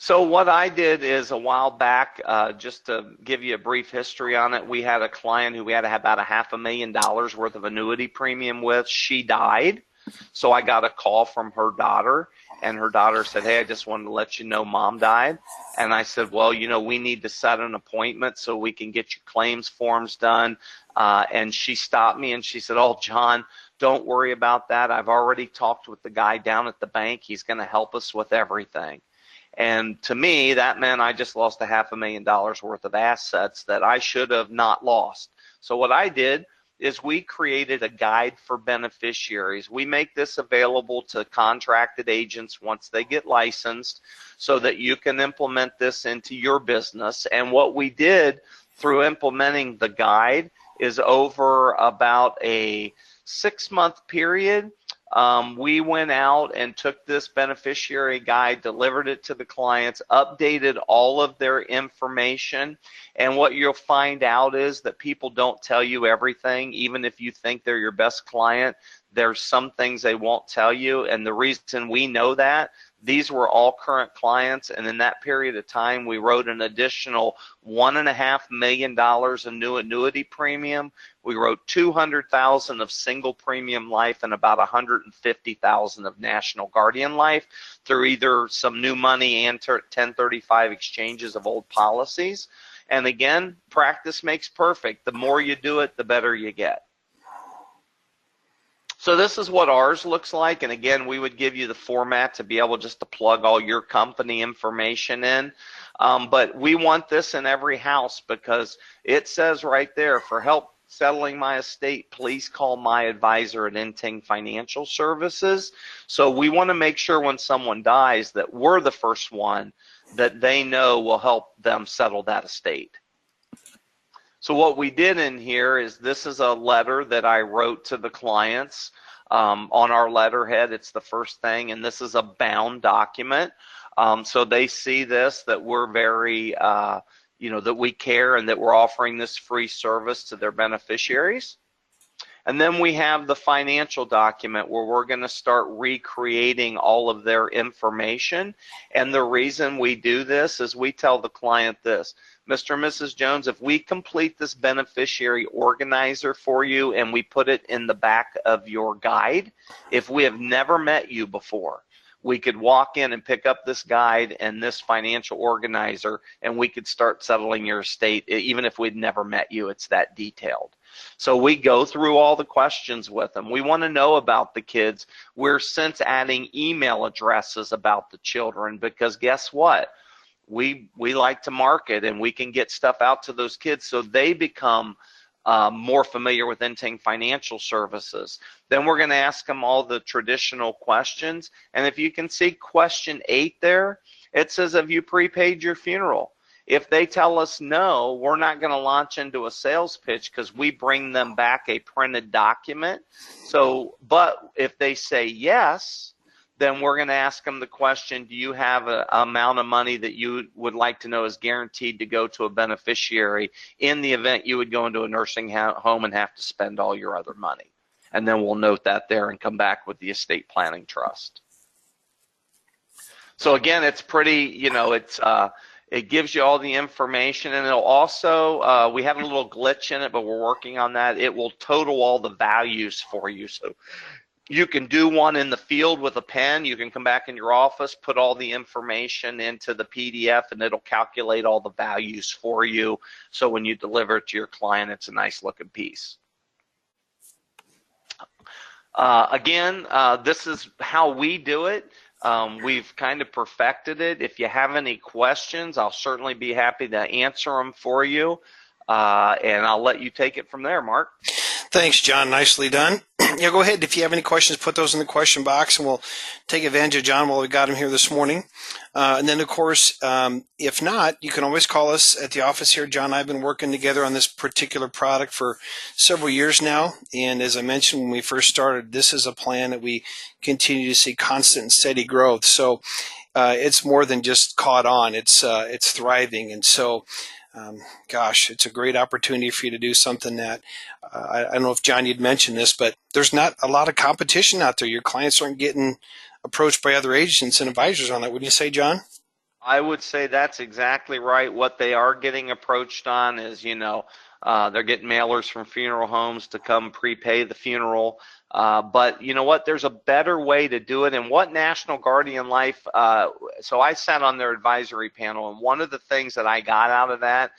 So what I did is a while back, just to give you a brief history on it, we had a client who we had to have about $500,000 worth of annuity premium with. She died. So I got a call from her daughter, and her daughter said, hey, I just wanted to let you know Mom died. And I said, well, you know, we need to set an appointment so we can get your claims forms done. And she stopped me and she said, oh, John, don't worry about that. I've already talked with the guy down at the bank. He's going to help us with everything. And to me, that meant I just lost $500,000 worth of assets that I should have not lost. So what I did is we created a guide for beneficiaries. We make this available to contracted agents once they get licensed so that you can implement this into your business. And what we did through implementing the guide is over about a 6-month period, we went out and took this beneficiary guide, delivered it to the clients, updated all of their information, and what you'll find out is that people don't tell you everything. Even if you think they're your best client, there's some things they won't tell you, and the reason we know that, these were all current clients, and in that period of time, we wrote an additional $1.5 million in new annuity premium. We wrote $200,000 of single premium life and about $150,000 of National Guardian life through either some new money and 1035 exchanges of old policies. And again, practice makes perfect. The more you do it, the better you get. So this is what ours looks like, and again, we would give you the format to be able just to plug all your company information in, but we want this in every house because it says right there, for help settling my estate, please call my advisor at NTINE Financial Services. So we want to make sure when someone dies that we're the first one that they know will help them settle that estate. So what we did in here is this is a letter that I wrote to the clients on our letterhead. It's the first thing, and this is a bound document. So they see this, that we're very, that we care and that we're offering this free service to their beneficiaries. And then we have the financial document where we're going to start recreating all of their information. And the reason we do this is we tell the client this, Mr. and Mrs. Jones, if we complete this beneficiary organizer for you and we put it in the back of your guide, if we have never met you before, we could walk in and pick up this guide and this financial organizer and we could start settling your estate even if we'd never met you. It's that detailed. So we go through all the questions with them. We want to know about the kids. We're since adding email addresses about the children because guess what? We like to market and we can get stuff out to those kids so they become more familiar with NTINE Financial Services. Then we're going to ask them all the traditional questions. And if you can see question 8 there, it says, have you prepaid your funeral? If they tell us no, we're not going to launch into a sales pitch because we bring them back a printed document. So, but if they say yes, then we're going to ask them the question, do you have an amount of money that you would like to know is guaranteed to go to a beneficiary in the event you would go into a nursing home and have to spend all your other money? And then we'll note that there and come back with the estate planning trust. So again, it's pretty, it gives you all the information, and it'll also, we have a little glitch in it, but we're working on that. It will total all the values for you. So you can do one in the field with a pen. You can come back in your office, put all the information into the PDF, and it'll calculate all the values for you. So when you deliver it to your client, it's a nice looking piece. Again, this is how we do it. We've kind of perfected it. If you have any questions, I'll certainly be happy to answer them for you. And I'll let you take it from there, Mark. Thanks, John. Nicely done. Yeah, go ahead. If you have any questions, put those in the question box, and we'll take advantage of John while we got him here this morning. And then, of course, if not, you can always call us at the office here. John and I have been working together on this particular product for several years now. And as I mentioned when we first started, this is a plan that we continue to see constant and steady growth. So it's more than just caught on. It's thriving. And so gosh, it's a great opportunity for you to do something that I don't know if, John, you'd mentioned this, but there's not a lot of competition out there. Your clients aren't getting approached by other agents and advisors on that. Would you say, John? I would say that's exactly right. What they are getting approached on is, they're getting mailers from funeral homes to come prepay the funeral. But you know what? There's a better way to do it. And what National Guardian Life, so I sat on their advisory panel, and one of the things that I got out of that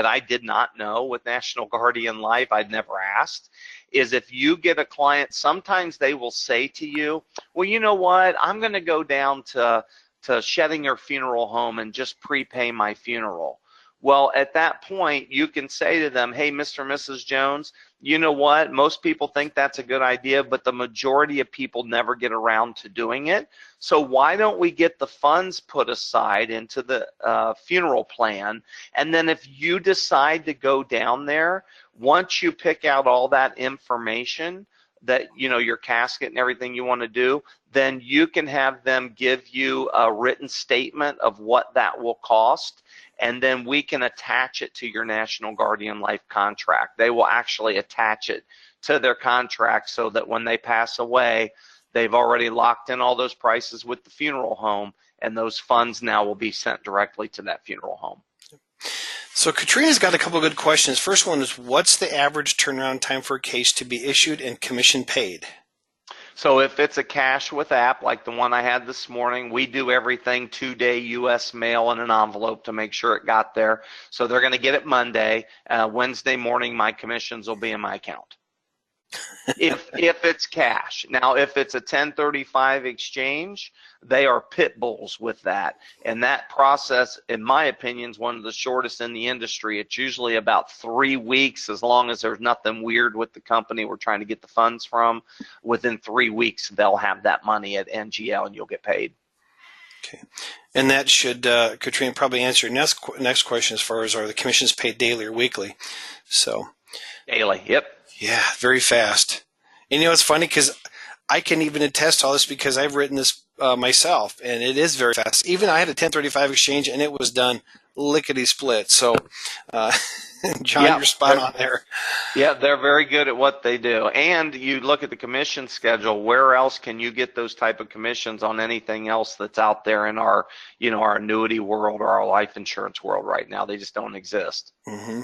I did not know with National Guardian Life, I'd never asked, is if you get a client, sometimes they will say to you, well, you know what? I'm going to go down to Sheddinger Funeral Home and just prepay my funeral. Well, at that point, you can say to them, hey, Mr. and Mrs. Jones, you know what? Most people think that's a good idea, but the majority of people never get around to doing it. So why don't we get the funds put aside into the funeral plan? And then if you decide to go down there, once you pick out all that information, that your casket and everything you want to do, then you can have them give you a written statement of what that will cost, and then we can attach it to your National Guardian Life contract. They will actually attach it to their contract so that when they pass away, they've already locked in all those prices with the funeral home, and those funds now will be sent directly to that funeral home. So Katrina's got a couple of good questions. First one is, what's the average turnaround time for a case to be issued and commission paid? So if it's a cash with app like the one I had this morning, we do everything 2-day U.S. mail in an envelope to make sure it got there. So they're going to get it Monday. Wednesday morning, my commissions will be in my account. if it's cash. Now, if it's a 1035 exchange, they are pit bulls with that. And that process, in my opinion, is one of the shortest in the industry. It's usually about 3 weeks, as long as there's nothing weird with the company we're trying to get the funds from. Within 3 weeks, they'll have that money at NGL and you'll get paid. Okay. And that should, Katrina, probably answer your next question as far as, are the commissions paid daily or weekly? So Daily, yep. Yeah, very fast. And it's funny because I can even attest to all this because I've written this myself, and it is very fast. Even I had a 1035 exchange, and it was done lickety-split. So, John, you're spot on there. Yeah, they're very good at what they do. And you look at the commission schedule, where else can you get those type of commissions on anything else that's out there in our, our annuity world or our life insurance world right now? They just don't exist. Mm-hmm.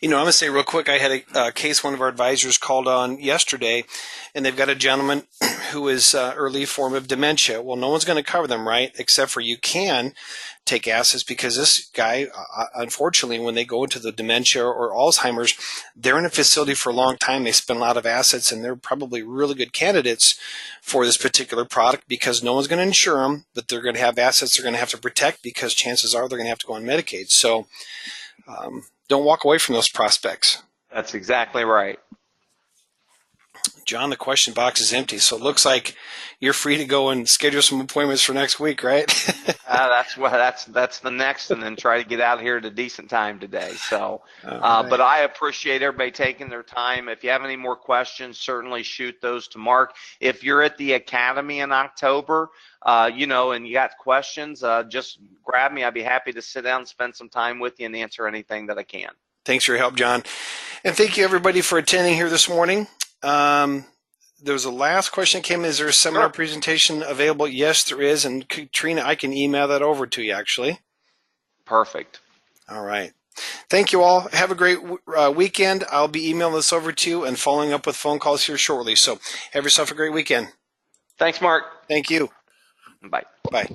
I'm going to say real quick, I had a case one of our advisors called on yesterday, and they've got a gentleman who is early form of dementia. Well, no one's going to cover them, right, except for you can take assets, because this guy, unfortunately, when they go into the dementia or Alzheimer's, they're in a facility for a long time. They spend a lot of assets, and they're probably really good candidates for this particular product because no one's going to insure them, but they're going to have assets they're going to have to protect because chances are they're going to have to go on Medicaid. So, don't walk away from those prospects. That's exactly right. John, the question box is empty, so it looks like you're free to go and schedule some appointments for next week, right? That's the next, and then try to get out of here at a decent time today. So, right. But I appreciate everybody taking their time. If you have any more questions, certainly shoot those to Mark. If you're at the Academy in October, and you got questions, just grab me. I'd be happy to sit down and spend some time with you and answer anything that I can. Thanks for your help, John. And thank you, everybody, for attending here this morning. There was a last question that came in. Is there a seminar presentation available? Yes, there is. And Katrina, I can email that over to you, actually. Perfect. All right. Thank you all. Have a great weekend. I'll be emailing this over to you and following up with phone calls here shortly. So have yourself a great weekend. Thanks, Mark. Thank you. Bye. Bye.